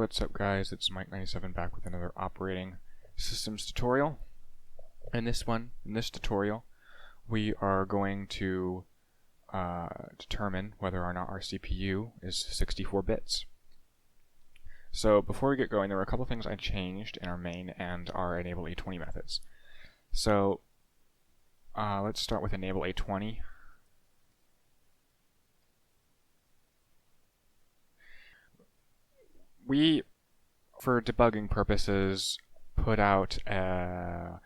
What's up guys, it's Mike97 back with another operating systems tutorial. In this tutorial, we are going to determine whether or not our CPU is 64 bits. So before we get going, there were a couple things I changed in our main and our enable A20 methods. So let's start with enable A20. We, for debugging purposes, put out a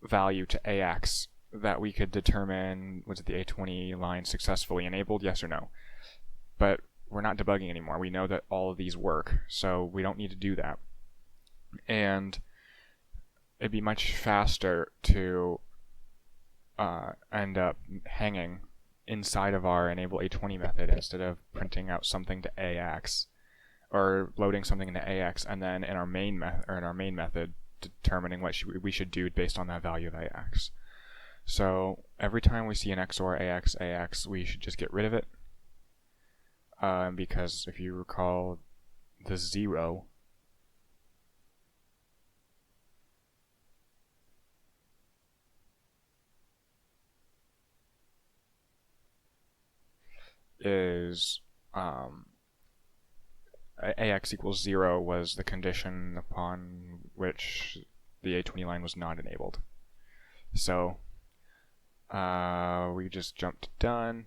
value to AX that we could determine was the A20 line successfully enabled, yes or no. But we're not debugging anymore. We know that all of these work, so we don't need to do that. And it'd be much faster to end up hanging inside of our enable A20 method instead of printing out something to AX, or loading something into AX and then in our main method determining what we should do based on that value of AX. So every time we see an XOR AX, we should just get rid of it, because if you recall, the 0 is AX equals 0 was the condition upon which the A20 line was not enabled. So we just jumped to done.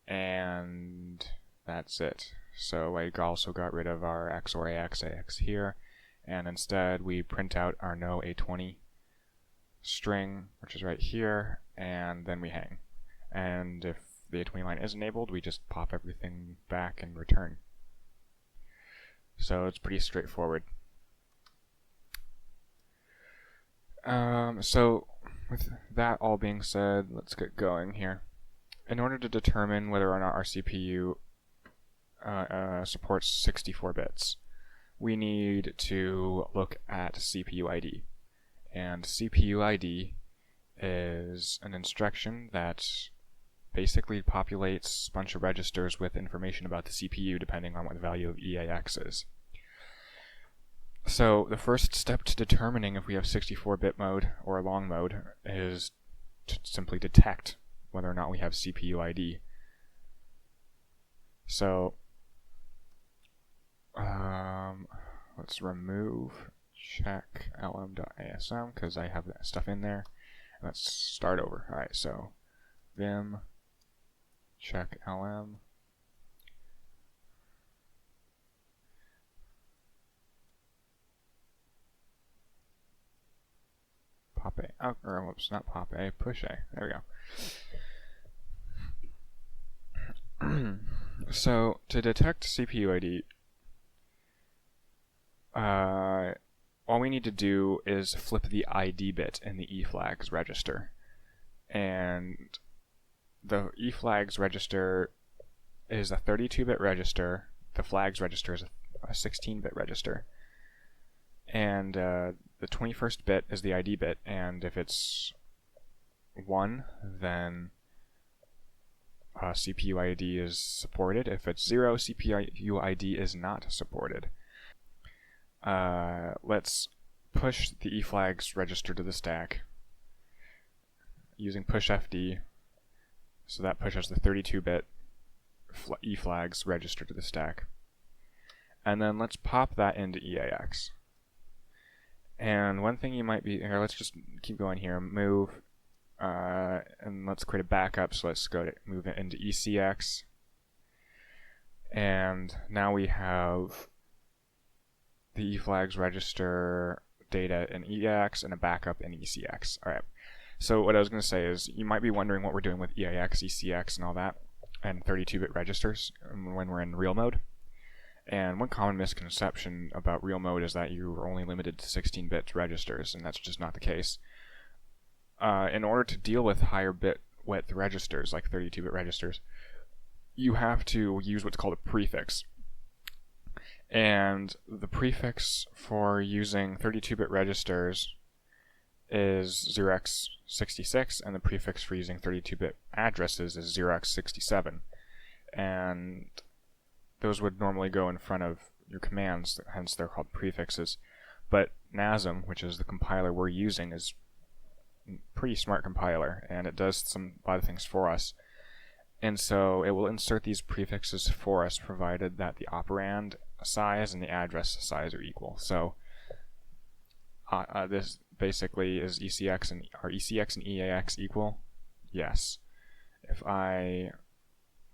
And that's it. So I also got rid of our XOR AX here, and instead we print out our no A20 string, which is right here, and then we hang. And if the A20 line is enabled, we just pop everything back and return. So it's pretty straightforward. So with that all being said, let's get going here. In order to determine whether or not our CPU supports 64 bits, we need to look at CPUID. And CPUID is an instruction that basically populates a bunch of registers with information about the CPU depending on what the value of EAX is. So the first step to determining if we have 64-bit mode or long mode is to simply detect whether or not we have CPUID. So let's remove check lm.asm because I have that stuff in there. Let's start over. Alright, so vim check lm pop a, oh, or whoops, not pop a, push a. There we go. So to detect CPUID, all we need to do is flip the ID bit in the eFlags register. And the eFlags register is a 32-bit register. The flags register is a 16-bit register. And the 21st bit is the ID bit, and if it's 1, then CPUID is supported. If it's 0, CPUID is not supported. Let's push the eFlags register to the stack using pushFD. So that pushes the 32-bit eFlags register to the stack. And then let's pop that into EAX. And one thing you might be here, let's just keep going here, move, and let's create a backup. So let's go to move it into ECX. And now we have the eFlags register data in EAX and a backup in ECX. Alright, so what I was going to say is you might be wondering what we're doing with EAX, ECX, and all that, and 32-bit registers when we're in real mode. And one common misconception about real mode is that you are only limited to 16-bit registers, and that's just not the case. In order to deal with higher bit width registers, like 32-bit registers, you have to use what's called a prefix. And the prefix for using 32-bit registers is 0x66, and the prefix for using 32-bit addresses is 0x67. And those would normally go in front of your commands, hence they're called prefixes. But NASM, which is the compiler we're using, is a pretty smart compiler, and it does a lot of things for us. And so it will insert these prefixes for us, provided that the operand size and the address size are equal. So this basically is ECX and EAX equal? Yes. If I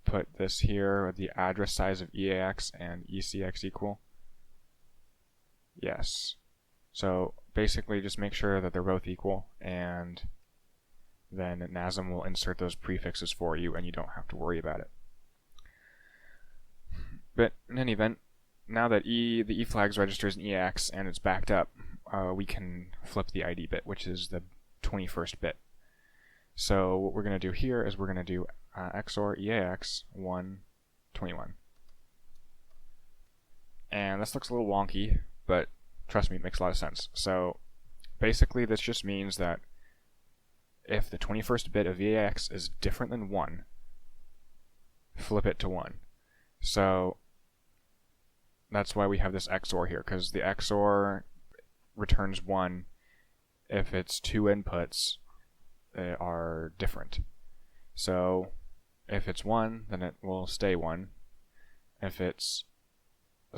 put this here, the address size of EAX and ECX equal? Yes. So basically just make sure that they're both equal, and then NASM will insert those prefixes for you, and you don't have to worry about it. But in any event, now that the eFlags registers in EAX and it's backed up, we can flip the ID bit, which is the 21st bit. So what we're going to do here is we're going to do XOR EAX 121. And this looks a little wonky, but trust me, it makes a lot of sense. So basically this just means that if the 21st bit of EAX is different than 1, flip it to 1. So that's why we have this XOR here, because the XOR returns 1 if its two inputs are different. So if it's 1, then it will stay 1. If it's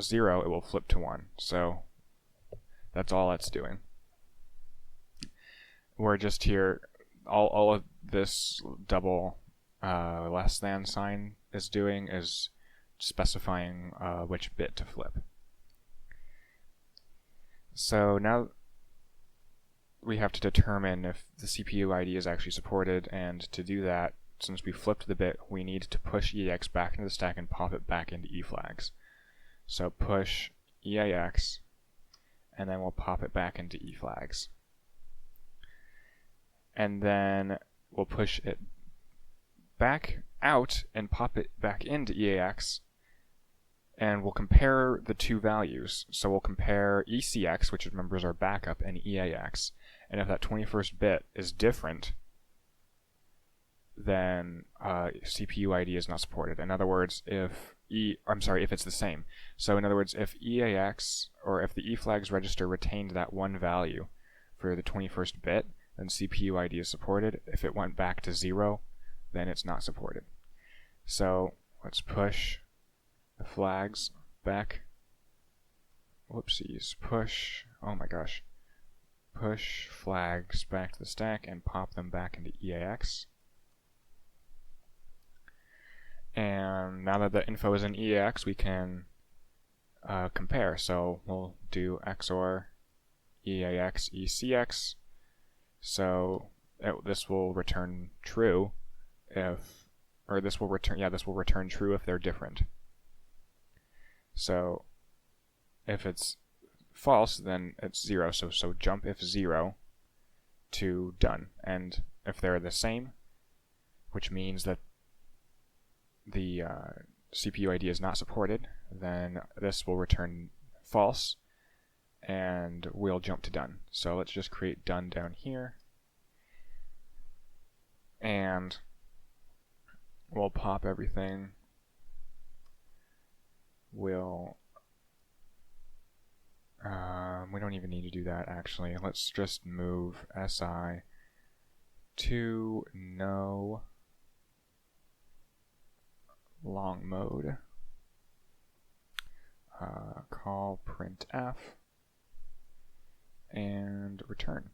0, it will flip to 1. So that's all it's doing. We're just here, all of this double less than sign is doing is specifying which bit to flip. So now we have to determine if the CPUID is actually supported, and to do that, since we flipped the bit, we need to push EAX back into the stack and pop it back into eFlags. So push EAX, and then we'll pop it back into eFlags. And then we'll push it back out and pop it back into EAX, and we'll compare the two values. So we'll compare ECX, which remember is our backup, and EAX. And if that 21st bit is different, then CPUID is not supported. In other words, if it's the same. So in other words, if EAX, or if the eFlags register retained that one value for the 21st bit, then CPUID is supported. If it went back to 0, then it's not supported. So let's push the flags back. Whoopsies. Push flags back to the stack and pop them back into EAX. And now that the info is in EAX, we can compare. So we'll do XOR EAX ECX. So this will return true this will return true if they're different. So if it's false, then it's 0. So jump if 0 to done. And if they're the same, which means that the CPUID is not supported, then this will return false, and we'll jump to done. So let's just create done down here, and we'll pop everything. We don't even need to do that, actually. Let's just move SI to no long mode. Call printf and return.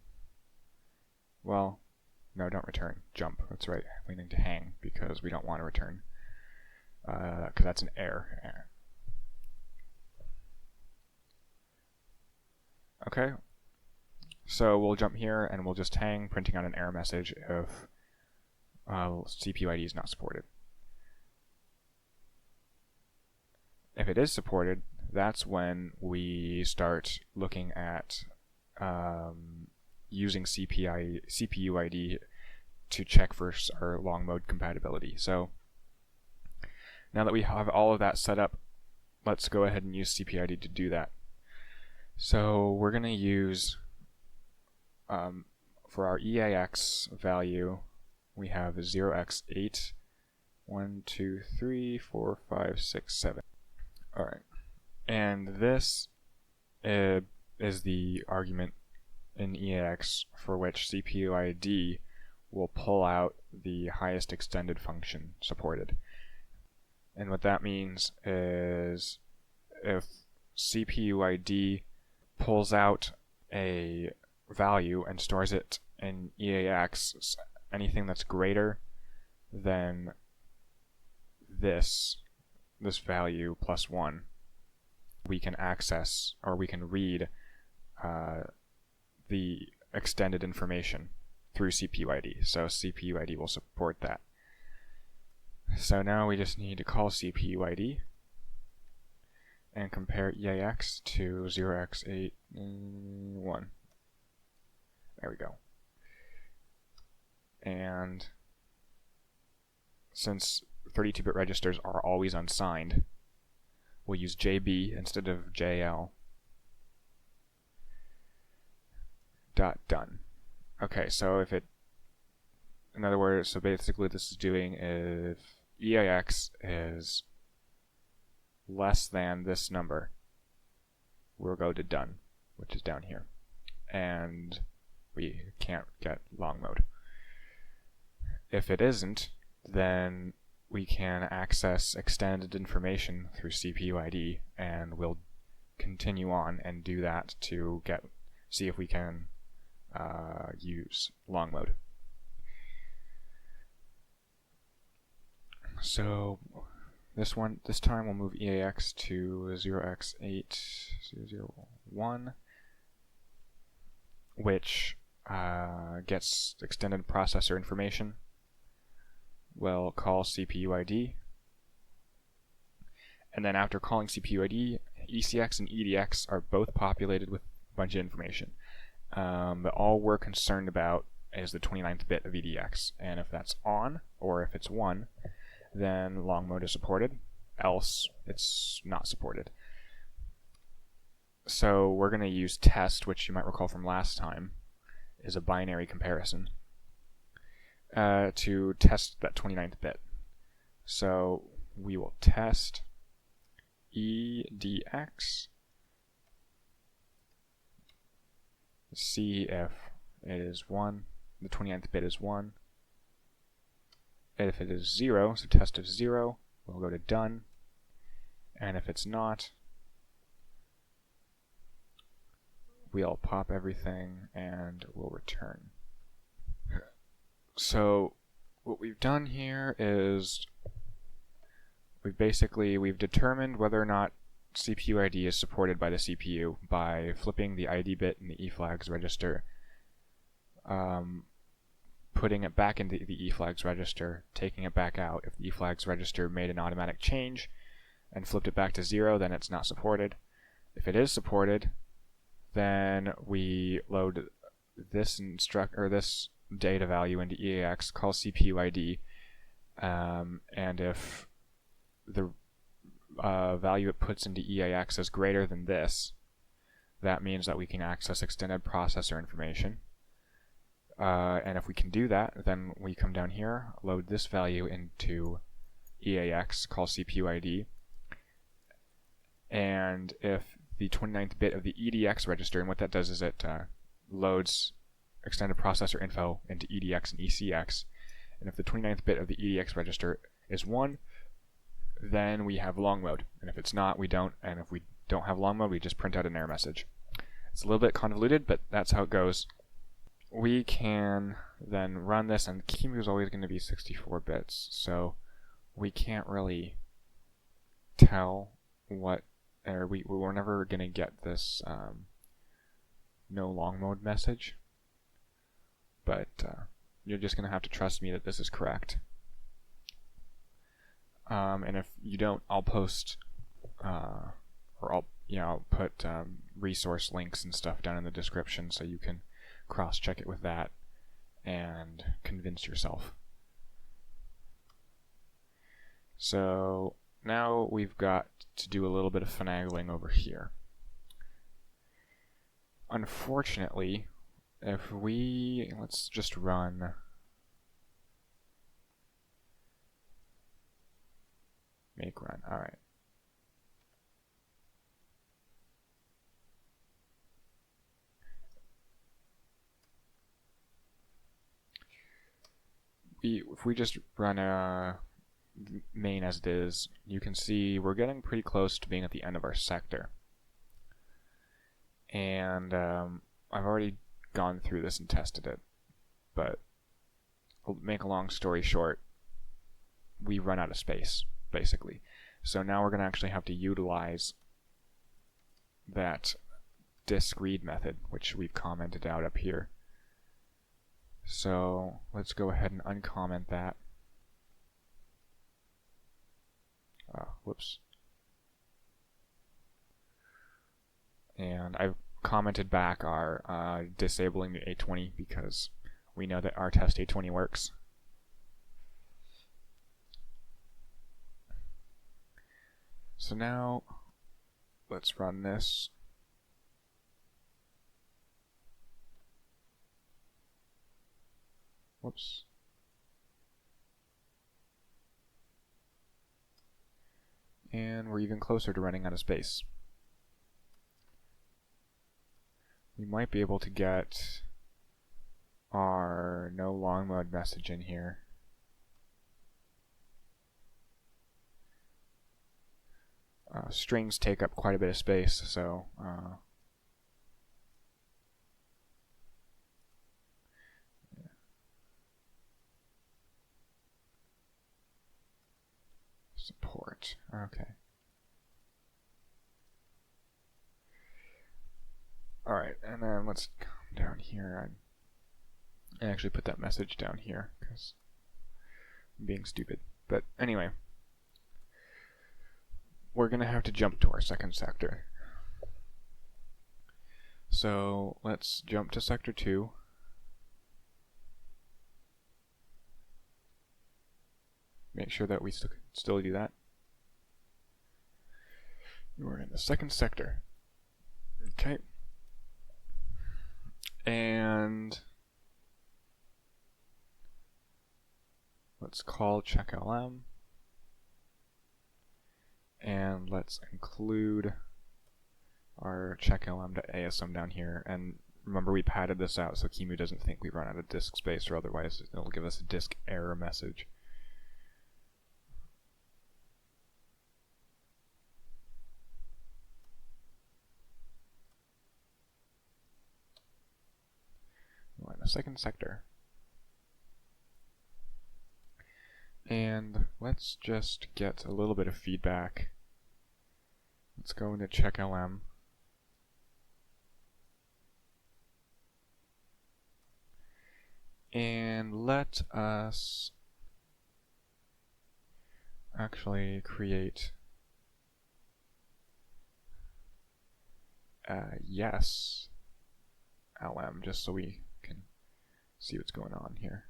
Well, no, don't return. Jump. That's right. We need to hang because we don't want to return. Because that's an error. Okay. So we'll jump here and we'll just hang, printing out an error message if CPUID is not supported. If it is supported, that's when we start looking at using CPUID to check for our long mode compatibility. So now that we have all of that set up, let's go ahead and use CPUID to do that. So we're going to use for our EAX value, we have 0x8, 1, 2, 3, 4, 5, 6, 7. Alright. And this is the argument in EAX for which CPUID will pull out the highest extended function supported. And what that means is if CPUID pulls out a value and stores it in EAX, anything that's greater than this value plus 1, we can access, or we can read the extended information through CPUID. So CPUID will support that. So now we just need to call CPUID and compare EAX to 0x8, 1. There we go. And since 32-bit registers are always unsigned, we'll use JB instead of JL. Done. Okay, so if it, in other words, so basically this is doing if EAX is less than this number, we'll go to done, which is down here. And we can't get long mode. If it isn't, then we can access extended information through CPUID, and we'll continue on and do that to see if we can use long mode. So this time we'll move EAX to 0x8, 001, which gets extended processor information. We'll call CPUID, and then after calling CPUID, ECX and EDX are both populated with a bunch of information. But all we're concerned about is the 29th bit of EDX, and if that's on, or if it's 1, then long mode is supported, else it's not supported. So we're going to use test, which you might recall from last time is a binary comparison, to test that 29th bit. So we will test EDX, see if it is 1, the 29th bit is 1. If it is 0, so test of 0, we'll go to done. And if it's not, we'll pop everything and we'll return. So what we've done here is we've determined whether or not CPUID is supported by the CPU by flipping the ID bit in the eFlags register, putting it back into the eFlags register, taking it back out. If the eFlags register made an automatic change and flipped it back to 0, then it's not supported. If it is supported, then we load this this data value into EAX, call CPUID, and if the value it puts into EAX is greater than this, that means that we can access extended processor information. And if we can do that, then we come down here, load this value into EAX, call CPUID, and if the 29th bit of the EDX register, and what that does is it loads extended processor info into EDX and ECX, and if the 29th bit of the EDX register is 1, then we have long mode, and if it's not, we don't, and if we don't have long mode, we just print out an error message. It's a little bit convoluted, but that's how it goes. We can then run this, and the key move is always going to be 64 bits, so we can't really tell what, or we're never going to get this no long mode message, but you're just going to have to trust me that this is correct. And if you don't, I'll post, or I'll put resource links and stuff down in the description so you can cross-check it with that and convince yourself. So now we've got to do a little bit of finagling over here. Unfortunately, if we, let's just run make run. All right. If we just run a main as it is, you can see we're getting pretty close to being at the end of our sector. And I've already gone through this and tested it, but I'll make a long story short, we run out of space, basically. So now we're going to actually have to utilize that disk read method, which we've commented out up here. So let's go ahead and uncomment that. Whoops. And I've commented back our disabling the A20 because we know that our test A20 works. So now let's run this. Whoops. And we're even closer to running out of space. We might be able to get our no long mode message in here. Strings take up quite a bit of space, so support. Okay. Alright, and then let's come down here. I actually put that message down here because I'm being stupid. But anyway, we're going to have to jump to our second sector. So let's jump to sector 2. Make sure that we still do that. We're in the second sector. Okay. And let's call checklm. And let's include our checklm.asm down here. And remember, we padded this out so QEMU doesn't think we run out of disk space, or otherwise it'll give us a disk error message. We're in the second sector. And let's just get a little bit of feedback. Let's go into checklm. And let us actually create a yes LM just so we can see what's going on here.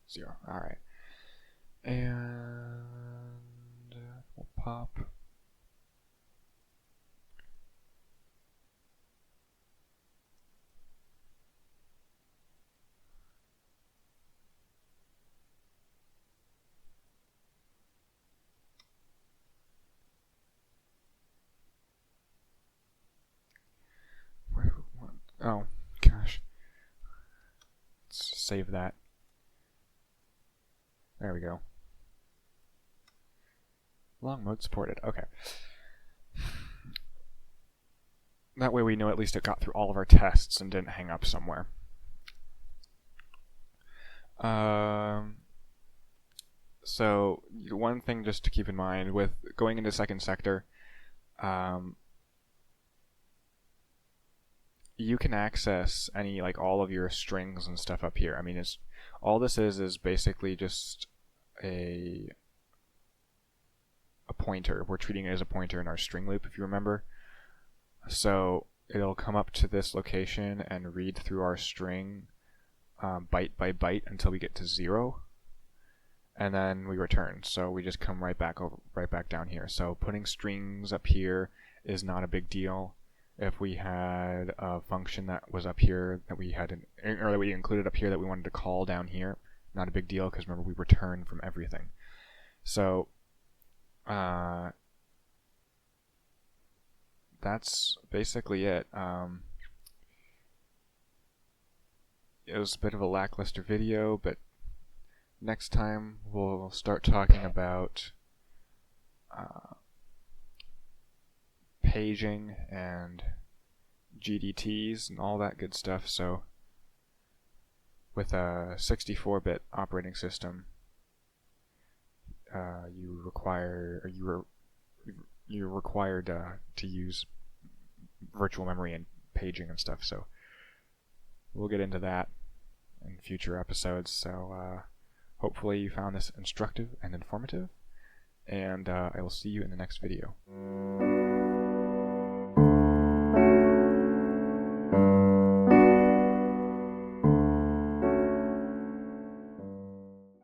Zero. All right. And we'll pop. Oh, gosh. Let's save that. There we go. Long mode supported. Okay. That way we know at least it got through all of our tests and didn't hang up somewhere. So one thing just to keep in mind with going into second sector, you can access all of your strings and stuff up here. I mean, all this is basically just a pointer. We're treating it as a pointer in our string loop, if you remember. So it'll come up to this location and read through our string byte by byte until we get to 0. and then we return. So we just come right back down here. So putting strings up here is not a big deal. If we had a function that was up here that we had or that we included up here that we wanted to call down here, not a big deal, because remember we return from everything. So that's basically it. It was a bit of a lackluster video, but next time we'll start talking about paging and GDTs and all that good stuff. So with a 64-bit operating system, you're required to use virtual memory and paging and stuff. So we'll get into that in future episodes. So hopefully you found this instructive and informative, and I will see you in the next video.